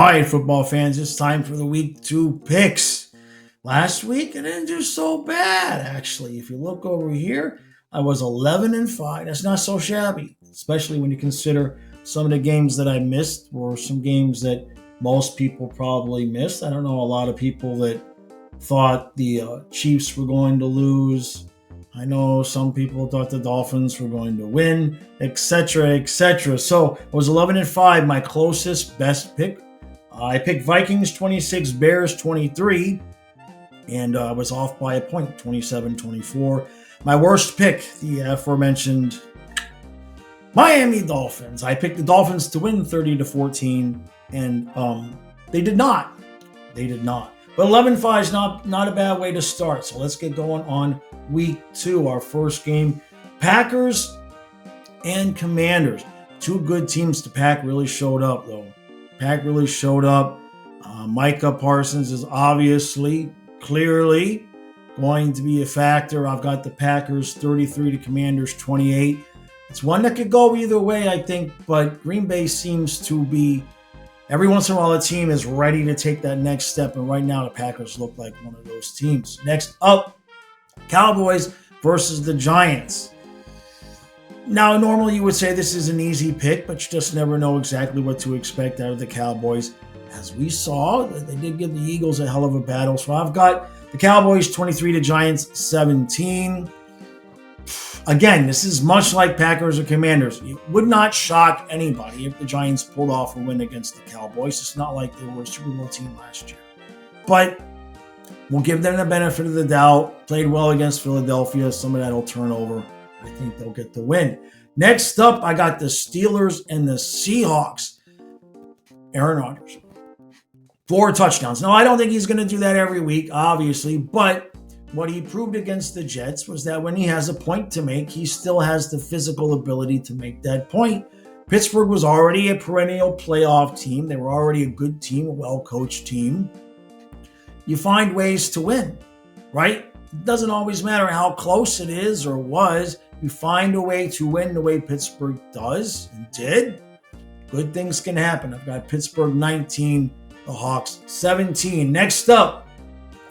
All right, football fans, it's time for the week two picks. Last week, it didn't do so bad, actually. If you look over here, I was 11-5. That's not so shabby, especially when you consider some of the games that I missed were some games that most people probably missed. I don't know a lot of people that thought the Chiefs were going to lose. I know some people thought the Dolphins were going to win, etc., etc. So it was 11-5, my closest best pick. I picked Vikings 26, Bears 23, and I was off by a point, 27-24. My worst pick, the aforementioned Miami Dolphins. I picked the Dolphins to win 30-14, and they did not. They did not. But 11-5 is not a bad way to start. So let's get going on week two, our first game. Packers and Commanders. Two good teams. The Pack really showed up, though. Pack really showed up. Micah Parsons is obviously, clearly going to be a factor. I've got the Packers 33 to Commanders 28. It's one that could go either way, I think, but Green Bay seems to be, every once in a while, a team is ready to take that next step, and right now the Packers look like one of those teams. Next up, Cowboys versus the Giants. Now, normally you would say this is an easy pick, but you just never know exactly what to expect out of the Cowboys. As we saw, they did give the Eagles a hell of a battle. So I've got the Cowboys 23 to Giants 17. Again, this is much like Packers or Commanders. It would not shock anybody if the Giants pulled off a win against the Cowboys. It's not like they were a Super Bowl team last year. But we'll give them the benefit of the doubt. Played well against Philadelphia. Some of that will turn over. I think they'll get the win. Next up, I got the Steelers and the Seahawks. Aaron Rodgers. 4 touchdowns. Now, I don't think he's going to do that every week, obviously, but what he proved against the Jets was that when he has a point to make, he still has the physical ability to make that point. Pittsburgh was already a perennial playoff team. They were already a good team, a well-coached team. You find ways to win, right? It doesn't always matter how close it is or was. You find a way to win the way Pittsburgh does and did. Good things can happen. I've got Pittsburgh 19, the Hawks 17. Next up,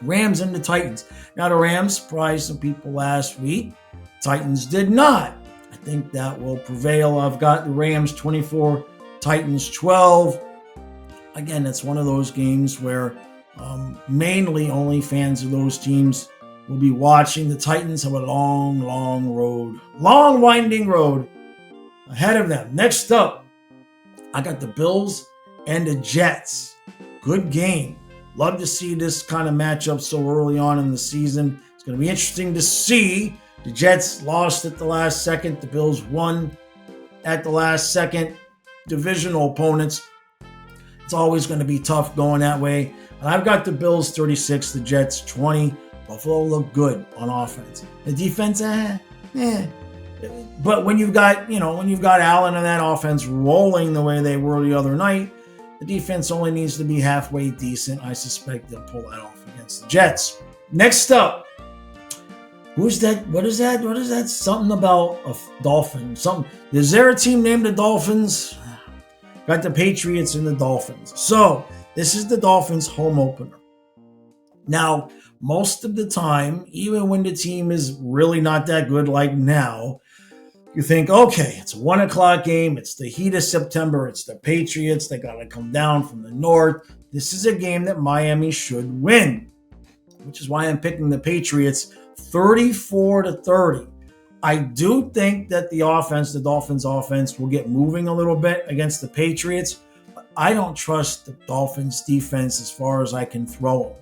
Rams and the Titans. Now, the Rams surprised some people last week. Titans did not. I think that will prevail. I've got the Rams 24, Titans 12. Again, it's one of those games where mainly only fans of those teams will be watching. The Titans have a long winding road ahead of them. Next up, I got the Bills and the Jets. Good game. Love to see this kind of matchup so early on in the season. It's going to be interesting to see. The Jets lost at the last second. The Bills won at the last second. Divisional opponents. It's always going to be tough going that way. And I've got the Bills 36, the Jets 20. Buffalo look good on offense. The defense, But when you've got Allen and that offense rolling the way they were the other night, the defense only needs to be halfway decent. I suspect they'll pull that off against the Jets. Next up, who's that? What is that? What is that? Something about a Dolphin. Something. Is there a team named the Dolphins? Got the Patriots and the Dolphins. So this is the Dolphins' home opener. Now, most of the time, even when the team is really not that good like now, you think, okay, it's a 1 o'clock game. It's the heat of September. It's the Patriots. They got to come down from the north. This is a game that Miami should win, which is why I'm picking the Patriots 34-30. I do think that the Dolphins offense will get moving a little bit against the Patriots, but I don't trust the Dolphins defense as far as I can throw them.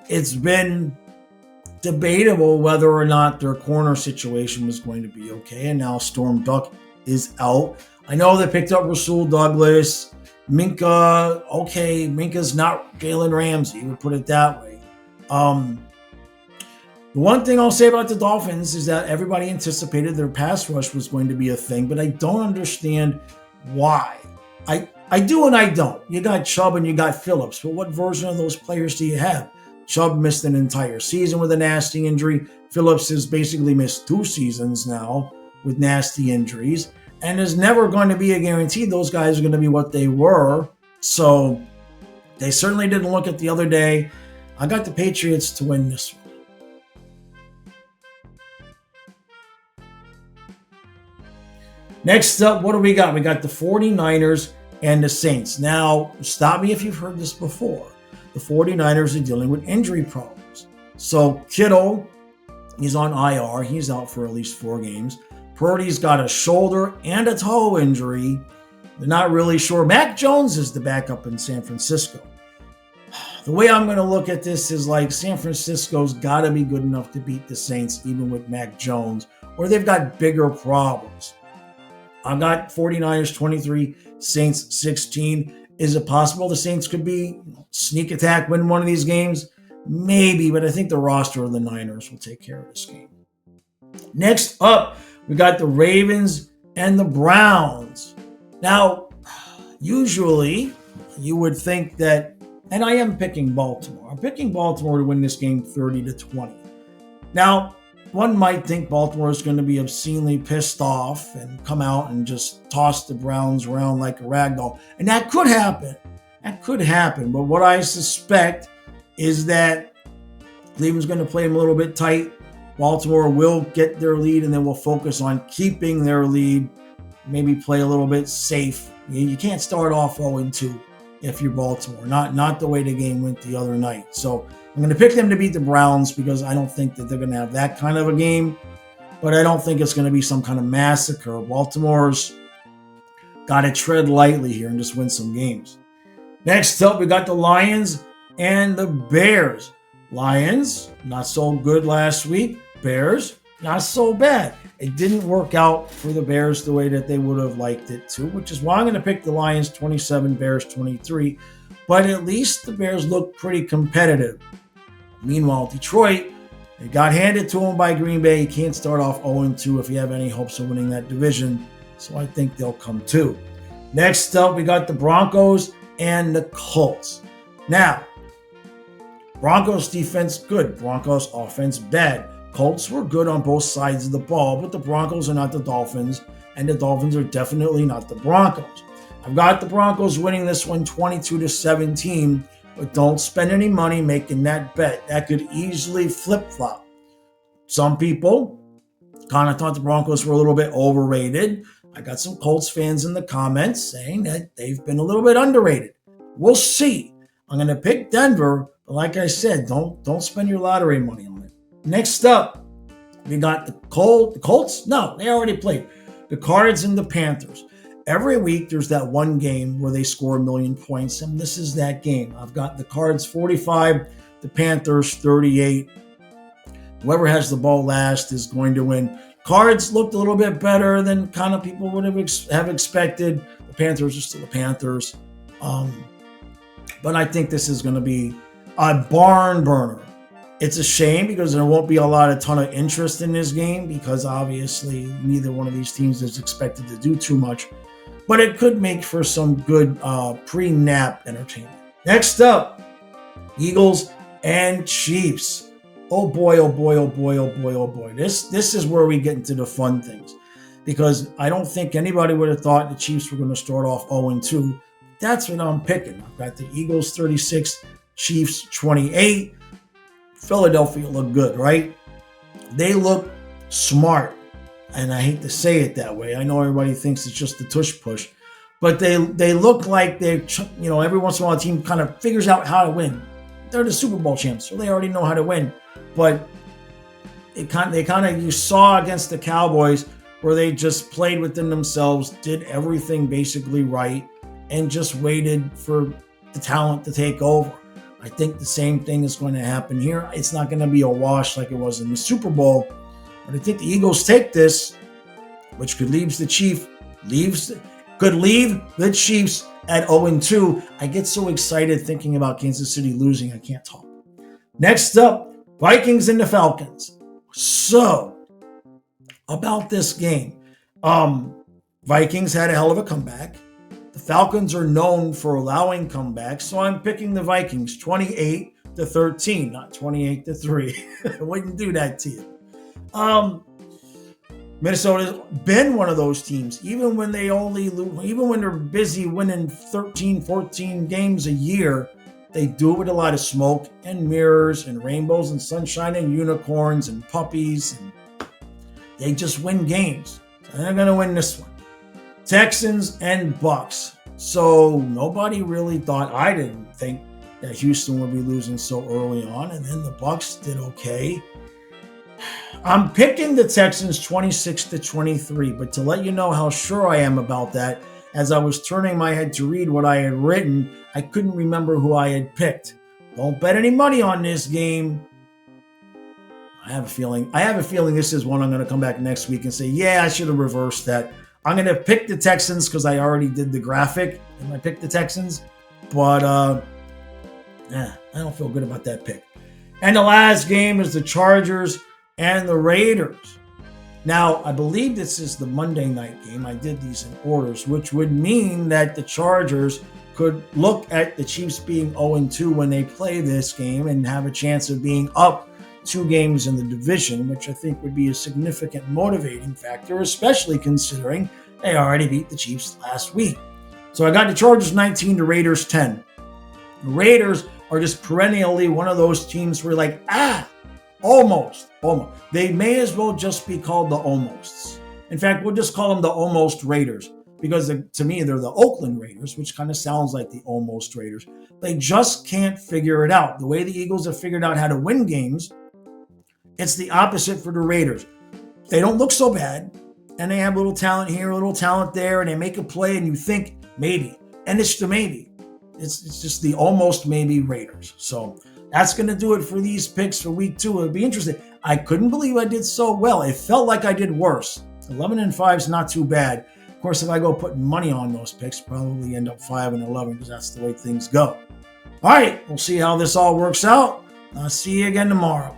It's been debatable whether or not their corner situation was going to be okay, and now Storm Duck is out. I know they picked up Rasul Douglas. Minka, okay, Minka's not Jalen Ramsey, we'll put it that way. The one thing I'll say about the Dolphins is that everybody anticipated their pass rush was going to be a thing, but I don't understand why. I do and I don't. You got Chubb and you got Phillips, but what version of those players do you have? Chubb missed an entire season with a nasty injury. Phillips has basically missed 2 seasons now with nasty injuries. And is never going to be a guarantee those guys are going to be what they were. So They certainly didn't look it the other day. I got the Patriots to win this one. Next up, what do we got? We got the 49ers and the Saints. Now, stop me if you've heard this before. The 49ers are dealing with injury problems. So Kittle, he's on IR. He's out for at least 4 games. Purdy's got a shoulder and a toe injury. They're not really sure. Mac Jones is the backup in San Francisco. The way I'm going to look at this is like San Francisco's got to be good enough to beat the Saints even with Mac Jones, or they've got bigger problems. I've got 49ers 23, Saints 16. Is it possible the Saints could be sneak attack, win one of these games? Maybe, but I think the roster of the Niners will take care of this game. Next up, we got the Ravens and the Browns. Now, usually you would think that, and I am picking Baltimore. I'm picking Baltimore to win this game 30-20. Now, one might think Baltimore is going to be obscenely pissed off and come out and just toss the Browns around like a rag doll. And that could happen. That could happen. But what I suspect is that Cleveland's going to play them a little bit tight. Baltimore will get their lead, and then we'll focus on keeping their lead. Maybe play a little bit safe. You can't start off 0-2 if you're Baltimore. Not the way the game went the other night. So I'm going to pick them to beat the Browns because I don't think that they're going to have that kind of a game. But I don't think it's going to be some kind of massacre. Baltimore's got to tread lightly here and just win some games. Next up, we got the Lions and the Bears. Lions, not so good last week. Bears, not so bad. It didn't work out for the Bears the way that they would have liked it to, which is why I'm going to pick the Lions 27, Bears 23. But at least the Bears look pretty competitive. Meanwhile, Detroit, it got handed to them by Green Bay. You can't start off 0-2 if you have any hopes of winning that division. So I think they'll come too. Next up, we got the Broncos and the Colts. Now, Broncos defense, good. Broncos offense, bad. Colts were good on both sides of the ball, but the Broncos are not the Dolphins, and the Dolphins are definitely not the Broncos. I've got the Broncos winning this one 22-17, but don't spend any money making that bet. That could easily flip-flop. Some people kind of thought the Broncos were a little bit overrated. I got some Colts fans in the comments saying that they've been a little bit underrated. We'll see. I'm going to pick Denver, but like I said, don't spend your lottery money on it. Next up, we got the Colts. No, they already played. The Cards and the Panthers. Every week, there's that one game where they score 1 million points, and this is that game. I've got the Cards 45, the Panthers 38. Whoever has the ball last is going to win. Cards looked a little bit better than kind of people would have expected. The Panthers are still the Panthers. But I think this is going to be a barn burner. It's a shame because there won't be a ton of interest in this game because obviously neither one of these teams is expected to do too much. But it could make for some good pre-nap entertainment. Next up, Eagles and Chiefs. Oh boy, oh boy, oh boy, oh boy, oh boy. This is where we get into the fun things. Because I don't think anybody would have thought the Chiefs were going to start off 0-2. That's what I'm picking. I've got the Eagles 36, Chiefs 28. Philadelphia looked good, right? They look smart. And I hate to say it that way. I know everybody thinks it's just the tush push. But they look like every once in a while a team kind of figures out how to win. They're the Super Bowl champs, so they already know how to win. But you saw against the Cowboys where they just played within themselves, did everything basically right, and just waited for the talent to take over. I think the same thing is going to happen here. It's not going to be a wash like it was in the Super Bowl, but I think the Eagles take this, which could leave the Chiefs at 0-2. I get so excited thinking about Kansas City losing, I can't talk. Next up, Vikings and the Falcons. So, about this game, Vikings had a hell of a comeback. The Falcons are known for allowing comebacks, so I'm picking the Vikings 28-13, not 28-3. I wouldn't do that to you. Minnesota's been one of those teams, even when they're busy winning 13, 14 games a year, They do it with a lot of smoke and mirrors and rainbows and sunshine and unicorns and puppies. And they just win games. And they're going to win this one. Texans and Bucks. So nobody really thought, I didn't think that Houston would be losing so early on. And then the Bucks did okay. I'm picking the Texans 26-23, but to let you know how sure I am about that, as I was turning my head to read what I had written, I couldn't remember who I had picked. Don't bet any money on this game. I have a feeling this is one I'm going to come back next week and say, yeah, I should have reversed that. I'm going to pick the Texans because I already did the graphic and I picked the Texans. But I don't feel good about that pick. And the last game is the Chargers and the Raiders. Now, I believe this is the Monday night game. I did these in orders, which would mean that the Chargers could look at the Chiefs being 0-2 when they play this game and have a chance of being up 2 games in the division, which I think would be a significant motivating factor, especially considering they already beat the Chiefs last week. So I got the Chargers 19, the Raiders 10. The Raiders are just perennially one of those teams where you're like, almost. They may as well just be called the almosts. In fact, we'll just call them the almost Raiders because to me, they're the Oakland Raiders, which kind of sounds like the almost Raiders. They just can't figure it out. The way the Eagles have figured out how to win games, it's the opposite for the Raiders. They don't look so bad, and they have a little talent here, a little talent there, and they make a play, and you think maybe. And it's the maybe. It's just the almost maybe Raiders. So that's going to do it for these picks for week 2. It'll be interesting. I couldn't believe I did so well. It felt like I did worse. 11-5 is not too bad. Of course, if I go putting money on those picks, probably end up 5-11 because that's the way things go. All right, we'll see how this all works out. I'll see you again tomorrow.